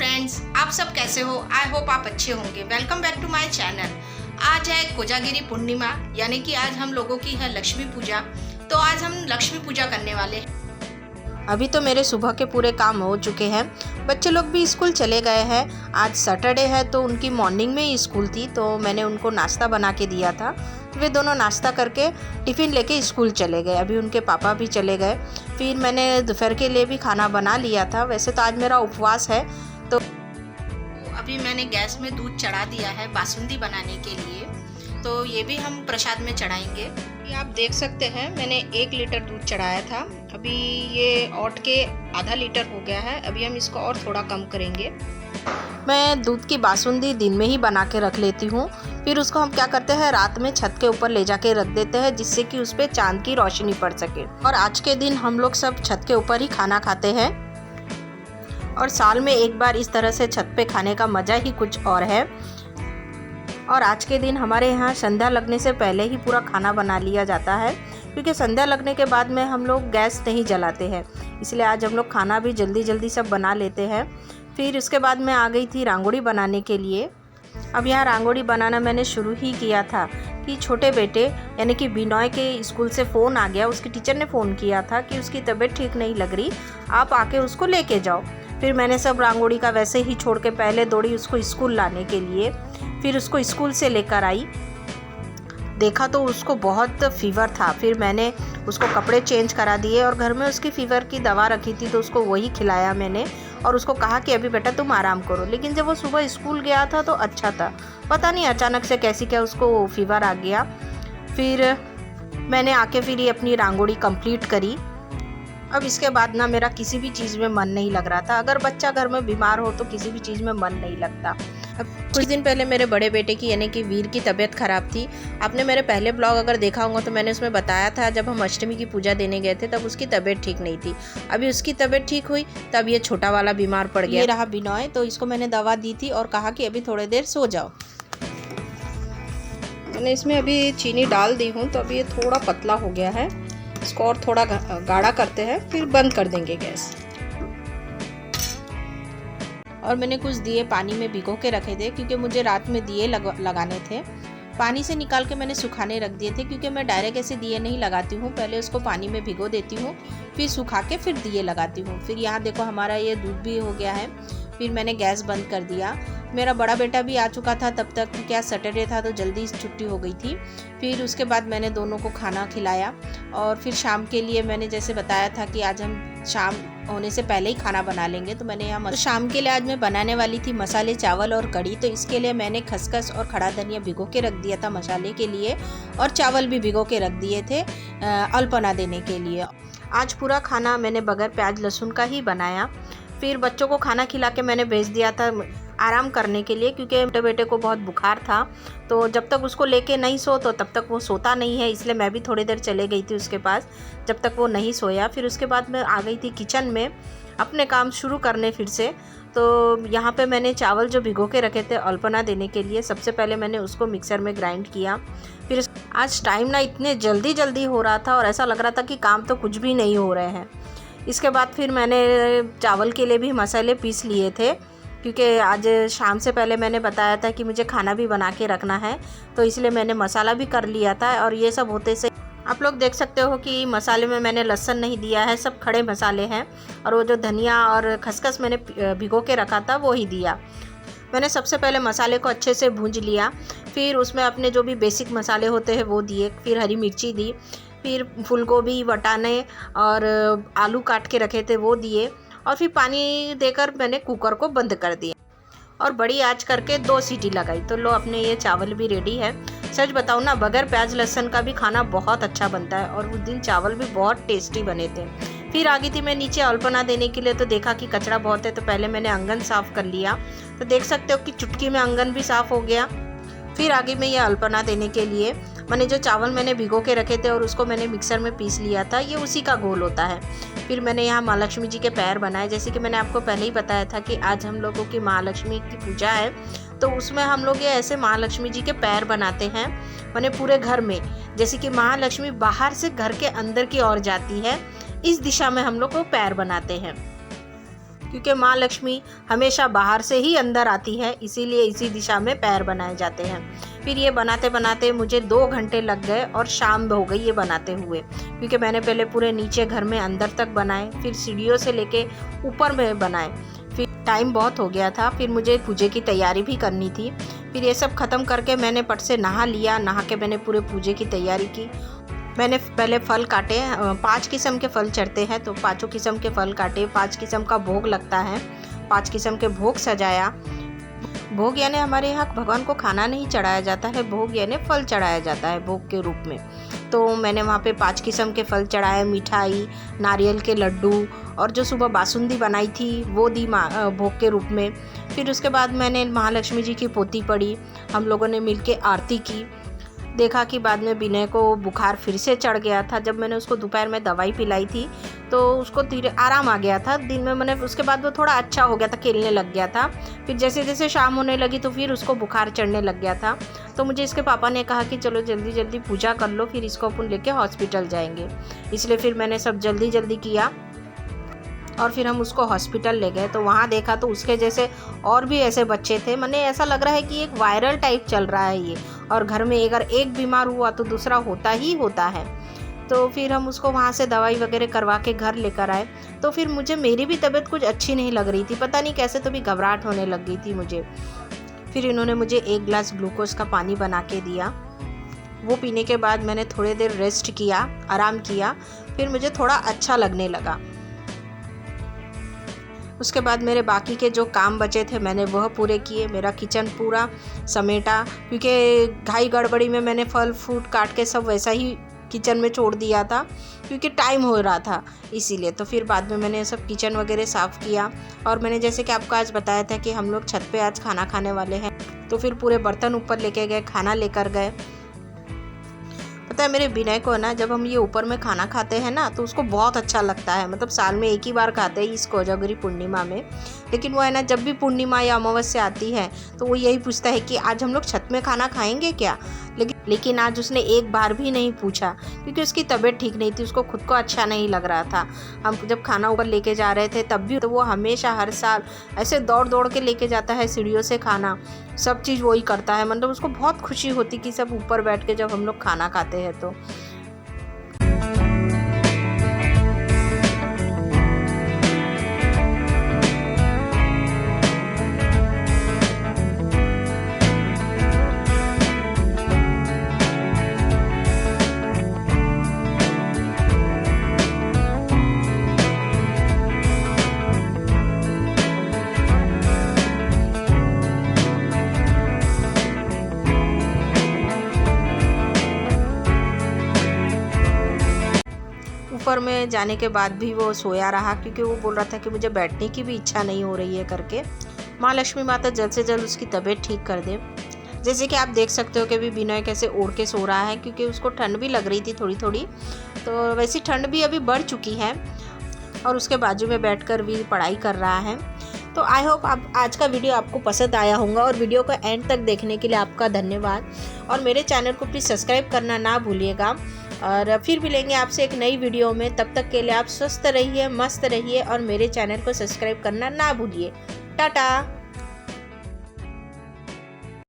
Friends, आप सब कैसे हो? आई होप आप अच्छे होंगे। Welcome back to my channel. आज है कोजागिरी पूर्णिमा, यानी कि आज हम लोगों की है लक्ष्मी पूजा। तो आज हम लक्ष्मी पूजा करने वाले हैं। अभी तो मेरे सुबह के पूरे काम हो चुके हैं। बच्चे लोग भी स्कूल चले गए हैं। आज सैटरडे है तो उनकी मॉर्निंग में ही स्कूल थी, तो मैंने उनको नाश्ता बना के दिया था। वे दोनों नाश्ता करके टिफ़िन लेके स्कूल चले गए। अभी उनके पापा भी चले गए। फिर मैंने दोपहर के लिए भी खाना बना लिया था। वैसे तो आज मेरा उपवास है, तो अभी मैंने गैस में दूध चढ़ा दिया है बासुंदी बनाने के लिए। तो ये भी हम प्रसाद में चढ़ाएंगे। ये आप देख सकते हैं, मैंने 1 लीटर दूध चढ़ाया था। अभी ये औट के आधा लीटर हो गया है। अभी हम इसको और थोड़ा कम करेंगे। मैं दूध की बासुंदी दिन में ही बना के रख लेती हूँ। फिर उसको हम क्या करते हैं, रात में छत के ऊपर ले जाके रख देते हैं, जिससे कि उस पर चांद की रोशनी पड़ सके। और आज के दिन हम लोग सब छत के ऊपर ही खाना खाते हैं, और साल में एक बार इस तरह से छत पे खाने का मज़ा ही कुछ और है। और आज के दिन हमारे यहाँ संध्या लगने से पहले ही पूरा खाना बना लिया जाता है, क्योंकि संध्या लगने के बाद में हम लोग गैस नहीं जलाते हैं। इसलिए आज हम लोग खाना भी जल्दी जल्दी सब बना लेते हैं। फिर उसके बाद मैं आ गई थी रंगोली बनाने के लिए। अब यहाँ रंगोली बनाना मैंने शुरू ही किया था कि छोटे बेटे यानी कि बिनॉय के स्कूल से फ़ोन आ गया। उसकी टीचर ने फ़ोन किया था कि उसकी तबीयत ठीक नहीं लग रही, आप आके उसको लेके जाओ। फिर मैंने सब रंगोली का वैसे ही छोड़ के पहले दौड़ी उसको स्कूल लाने के लिए। फिर उसको स्कूल से लेकर आई। देखा तो उसको बहुत फ़ीवर था। फिर मैंने उसको कपड़े चेंज करा दिए, और घर में उसकी फ़ीवर की दवा रखी थी तो उसको वही खिलाया मैंने, और उसको कहा कि अभी बेटा तुम आराम करो। लेकिन जब वो सुबह स्कूल गया था तो अच्छा था, पता नहीं अचानक से कैसी क्या उसको फ़ीवर आ गया। फिर मैंने आके फिर ये अपनी रंगोली कंप्लीट करी। अब इसके बाद ना मेरा किसी भी चीज़ में मन नहीं लग रहा था। अगर बच्चा घर में बीमार हो तो किसी भी चीज़ में मन नहीं लगता। अब कुछ दिन पहले मेरे बड़े बेटे की यानी कि वीर की तबीयत ख़राब थी। आपने मेरे पहले ब्लॉग अगर देखा होगा तो मैंने उसमें बताया था, जब हम अष्टमी की पूजा देने गए थे तब उसकी तबीयत ठीक नहीं थी। अभी उसकी तबीयत ठीक हुई तब ये छोटा वाला बीमार पड़ गया। ये रहा बिनॉय, तो इसको मैंने दवा दी थी और कहा कि अभी थोड़ी देर सो जाओ। मैंने इसमें अभी चीनी डाल दी हूँ, तो अभी ये थोड़ा पतला हो गया है। इसको और थोड़ा गाढ़ा करते हैं, फिर बंद कर देंगे गैस। और मैंने कुछ दिए पानी में भिगो के रखे थे, क्योंकि मुझे रात में दिए लगाने थे। पानी से निकाल के मैंने सुखाने रख दिए थे, क्योंकि मैं डायरेक्ट ऐसे दिए नहीं लगाती हूँ। पहले उसको पानी में भिगो देती हूँ, फिर सुखा के फिर दिए लगाती हूँ। फिर यहाँ देखो हमारा ये दूध भी हो गया है। फिर मैंने गैस बंद कर दिया। मेरा बड़ा बेटा भी आ चुका था तब तक, क्या सैटरडे था तो जल्दी छुट्टी हो गई थी। फिर उसके बाद मैंने दोनों को खाना खिलाया, और फिर शाम के लिए मैंने जैसे बताया था कि आज हम शाम होने से पहले ही खाना बना लेंगे, तो मैंने यहाँ शाम के लिए आज मैं बनाने वाली थी मसाले चावल और कढ़ी। तो इसके लिए मैंने खसखस और खड़ा धनिया भिगो के रख दिया था मसाले के लिए, और चावल भी भिगो के रख दिए थे अल्पना देने के लिए। आज पूरा खाना मैंने बगैर प्याज लहसुन का ही बनाया। फिर बच्चों को खाना खिला के मैंने भेज दिया था आराम करने के लिए, क्योंकि छोटे बेटे को बहुत बुखार था। तो जब तक उसको लेके नहीं सो तो तब तक वो सोता नहीं है, इसलिए मैं भी थोड़ी देर चले गई थी उसके पास जब तक वो नहीं सोया। फिर उसके बाद मैं आ गई थी किचन में अपने काम शुरू करने फिर से। तो यहाँ पे मैंने चावल जो भिगो के रखे थे अल्पना देने के लिए, सबसे पहले मैंने उसको मिक्सर में ग्राइंड किया। फिर आज टाइम ना इतने जल्दी हो रहा था, और ऐसा लग रहा था कि काम तो कुछ भी नहीं हो रहे हैं। इसके बाद फिर मैंने चावल के लिए भी मसाले पीस लिए थे, क्योंकि आज शाम से पहले मैंने बताया था कि मुझे खाना भी बना के रखना है, तो इसलिए मैंने मसाला भी कर लिया था। और ये सब होते से आप लोग देख सकते हो कि मसाले में मैंने लहसुन नहीं दिया है, सब खड़े मसाले हैं। और वो जो धनिया और खसखस मैंने भिगो के रखा था वो ही दिया। मैंने सबसे पहले मसाले को अच्छे से भूंज लिया। फिर उसमें अपने जो भी बेसिक मसाले होते हैं वो दिए। फिर हरी मिर्ची दी, फिर फूलगोभी, वटाने और आलू काट के रखे थे वो दिए, और फिर पानी देकर मैंने कुकर को बंद कर दिया और बड़ी आंच करके 2 सीटी लगाई। तो लो अपने ये चावल भी रेडी है। सच बताऊँ ना, बगैर प्याज लहसुन का भी खाना बहुत अच्छा बनता है, और उस दिन चावल भी बहुत टेस्टी बने थे। फिर आ गई थी मैं नीचे अल्पना देने के लिए। तो देखा कि कचरा बहुत है, तो पहले मैंने आंगन साफ़ कर लिया। तो देख सकते हो कि चुटकी में आंगन भी साफ़ हो गया। फिर आगे मैं ये अल्पना देने के लिए मैंने जो चावल मैंने भिगो के रखे थे और उसको मैंने मिक्सर में पीस लिया था, ये उसी का घोल होता है। फिर मैंने यहाँ माँ लक्ष्मी जी के पैर बनाए। जैसे कि मैंने आपको पहले ही बताया था कि आज हम लोगों की माँ लक्ष्मी की पूजा है, तो उसमें हम लोग ये ऐसे माँ लक्ष्मी जी के पैर बनाते हैं, मैंने पूरे घर में। जैसे कि माँ लक्ष्मी बाहर से घर के अंदर की ओर जाती है, इस दिशा में हम लोग वो पैर बनाते हैं। क्योंकि माँ लक्ष्मी हमेशा बाहर से ही अंदर आती है, इसीलिए इसी दिशा में पैर बनाए जाते हैं। फिर ये बनाते बनाते मुझे 2 घंटे लग गए और शाम हो गई ये बनाते हुए, क्योंकि मैंने पहले पूरे नीचे घर में अंदर तक बनाए, फिर सीढ़ियों से लेके ऊपर में बनाए। फिर टाइम बहुत हो गया था, फिर मुझे पूजे की तैयारी भी करनी थी। फिर ये सब ख़त्म करके मैंने पट से नहा लिया। नहा के मैंने पूरे पूजे की तैयारी की। मैंने पहले फल काटे, 5 किस्म के फल चढ़ते हैं, तो 5 किस्म के फल काटे। 5 किस्म का भोग लगता है, 5 किस्म के भोग सजाया। भोग यानी हमारे यहाँ भगवान को खाना नहीं चढ़ाया जाता है, भोग यानी फल चढ़ाया जाता है भोग के रूप में। तो मैंने वहाँ पे 5 किस्म के फल चढ़ाए, मिठाई, नारियल के लड्डू, और जो सुबह बासुंदी बनाई थी वो दी भोग के रूप में। फिर उसके बाद मैंने महालक्ष्मी जी की पोथी पढ़ी, हम लोगों ने मिलके आरती की। देखा कि बाद में विनय को बुखार फिर से चढ़ गया था। जब मैंने उसको दोपहर में दवाई पिलाई थी तो उसको धीरे आराम आ गया था। दिन में मैंने उसके बाद वो थोड़ा अच्छा हो गया था, खेलने लग गया था। फिर जैसे जैसे शाम होने लगी तो फिर उसको बुखार चढ़ने लग गया था। तो मुझे इसके पापा ने कहा कि चलो जल्दी जल्दी पूजा कर लो, फिर इसको अपन लेके हॉस्पिटल जाएंगे। इसलिए फिर मैंने सब जल्दी जल्दी किया और फिर हम उसको हॉस्पिटल ले गए। तो वहाँ देखा तो उसके जैसे और भी ऐसे बच्चे थे। मैंने ऐसा लग रहा है कि एक वायरल टाइप चल रहा है ये, और घर में अगर एक बीमार हुआ तो दूसरा होता ही होता है। तो फिर हम उसको वहाँ से दवाई वगैरह करवा के घर लेकर आए। तो फिर मुझे मेरी भी तबीयत कुछ अच्छी नहीं लग रही थी, पता नहीं कैसे, तो भी घबराहट होने लग गई थी मुझे। फिर इन्होंने मुझे 1 गिलास ग्लूकोज का पानी बना के दिया। वो पीने के बाद मैंने थोड़ी देर रेस्ट किया, आराम किया। फिर मुझे थोड़ा अच्छा लगने लगा। उसके बाद मेरे बाकी के जो काम बचे थे मैंने वह पूरे किए। मेरा किचन पूरा समेटा, क्योंकि घाई गड़बड़ी में मैंने फल फ्रूट काट के सब वैसा ही किचन में छोड़ दिया था, क्योंकि टाइम हो रहा था इसीलिए। तो फिर बाद में मैंने सब किचन वगैरह साफ़ किया। और मैंने जैसे कि आपको आज बताया था कि हम लोग छत पे आज खाना खाने वाले हैं, तो फिर पूरे बर्तन ऊपर लेके गए, खाना लेकर गए। पता है मेरे विनय को ना, जब हम ये ऊपर में खाना खाते हैं ना तो उसको बहुत अच्छा लगता है। मतलब साल में एक ही बार खाते हैं, इस कोजागरी पूर्णिमा में। लेकिन वो है ना, जब भी पूर्णिमा या अमावस्या आती है तो वो यही पूछता है कि आज हम लोग छत में खाना खाएंगे क्या। लेकिन आज उसने एक बार भी नहीं पूछा, क्योंकि उसकी तबीयत ठीक नहीं थी, उसको खुद को अच्छा नहीं लग रहा था। हम जब खाना ऊपर लेके जा रहे थे तब भी तो वो हमेशा हर साल ऐसे दौड़ दौड़ के लेके जाता है सीढ़ियों से खाना, सब चीज़ वही करता है। मतलब उसको बहुत खुशी होती कि सब ऊपर बैठ के जब हम लोग खाना खाते हैं तो। ऊपर में जाने के बाद भी वो सोया रहा, क्योंकि वो बोल रहा था कि मुझे बैठने की भी इच्छा नहीं हो रही है करके। माँ लक्ष्मी माता जल्द से जल्द उसकी तबीयत ठीक कर दे। जैसे कि आप देख सकते हो कि अभी विनय कैसे ओढ़ के सो रहा है, क्योंकि उसको ठंड भी लग रही थी थोड़ी थोड़ी। तो वैसी ठंड भी अभी बढ़ चुकी है, और उसके बाजू में बैठकर भी पढ़ाई कर रहा है। तो आई होप आप आज का वीडियो आपको पसंद आया होगा, और वीडियो को एंड तक देखने के लिए आपका धन्यवाद। और मेरे चैनल को प्लीज़ सब्सक्राइब करना ना भूलिएगा। और फिर मिलेंगे आपसे एक नई वीडियो में। तब तक के लिए आप स्वस्थ रहिए, मस्त रहिए, और मेरे चैनल को सब्सक्राइब करना ना भूलिए। टाटा।